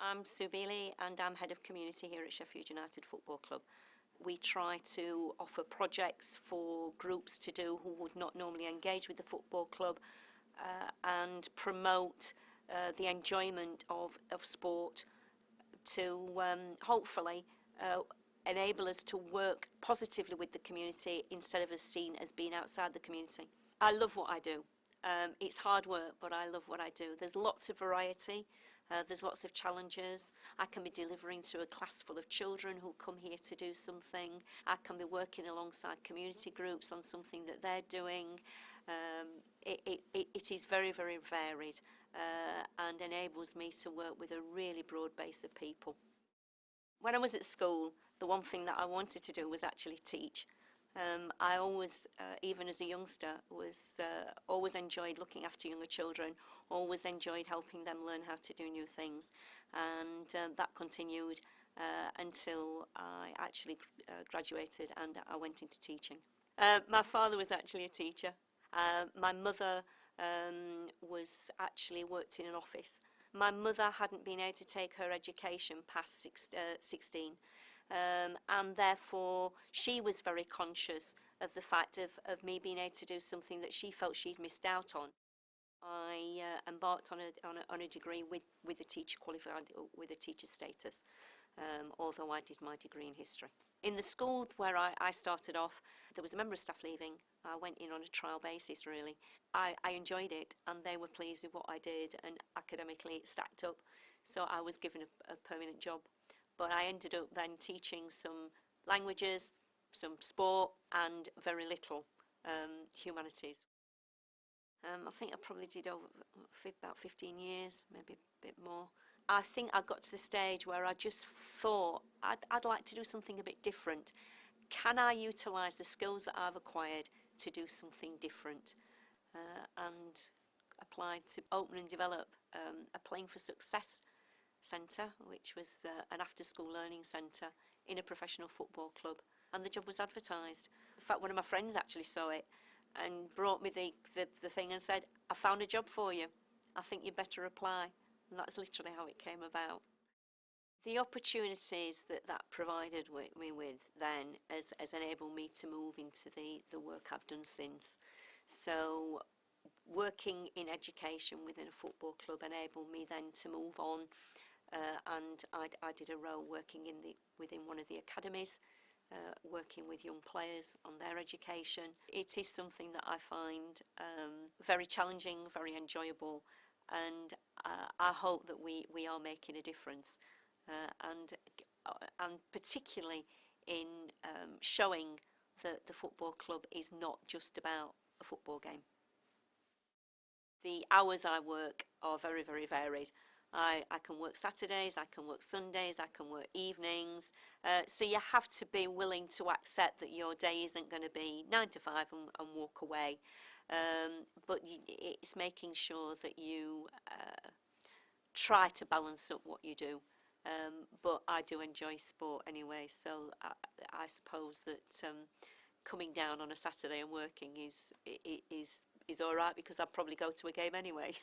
I'm Sue Bealey and I'm Head of Community here at Sheffield United Football Club. We try to offer projects for groups to do who would not normally engage with the football club and promote the enjoyment of sport to hopefully enable us to work positively with the community instead of us seen as being outside the community. I love what I do. It's hard work, but I love what I do. There's lots of variety, there's lots of challenges. I can be delivering to a class full of children who come here to do something. I can be working alongside community groups on something that they're doing. It is very, very varied and enables me to work with a really broad base of people. When I was at school, the one thing that I wanted to do was actually teach. I always, even as a youngster, was always enjoyed looking after younger children, always enjoyed helping them learn how to do new things, and that continued until I actually graduated and I went into teaching. My father was actually a teacher. My mother was actually worked in an office. My mother hadn't been able to take her education past 16. And therefore she was very conscious of the fact of me being able to do something that she felt she'd missed out on. I embarked on a degree with a teacher qualified, with a teacher status, although I did my degree in history. In the school where I started off, there was a member of staff leaving. I went in on a trial basis, really. I enjoyed it and they were pleased with what I did, and academically it stacked up, so I was given a permanent job. But I ended up then teaching some languages, some sport, and very little humanities. I think I probably did about 15 years, maybe a bit more. I think I got to the stage where I just thought I'd like to do something a bit different. Can I utilise the skills that I've acquired to do something different? And applied to open and develop a Playing for Success centre, which was an after-school learning centre in a professional football club, and the job was advertised. In fact, one of my friends actually saw it and brought me the thing and said, "I found a job for you, I think you better apply," and that's literally how it came about. The opportunities that provided me with then has enabled me to move into the work I've done since. So working in education within a football club enabled me then to move on, and I did a role working within one of the academies, working with young players on their education. It is something that I find very challenging, very enjoyable, and I hope that we are making a difference, and particularly in showing that the football club is not just about a football game. The hours I work are very, very varied. I can work Saturdays, I can work Sundays, I can work evenings, so you have to be willing to accept that your day isn't going to be 9 to 5 and walk away, but it's making sure that you try to balance up what you do, but I do enjoy sport anyway, so I suppose that coming down on a Saturday and working is all right, because I'll probably go to a game anyway.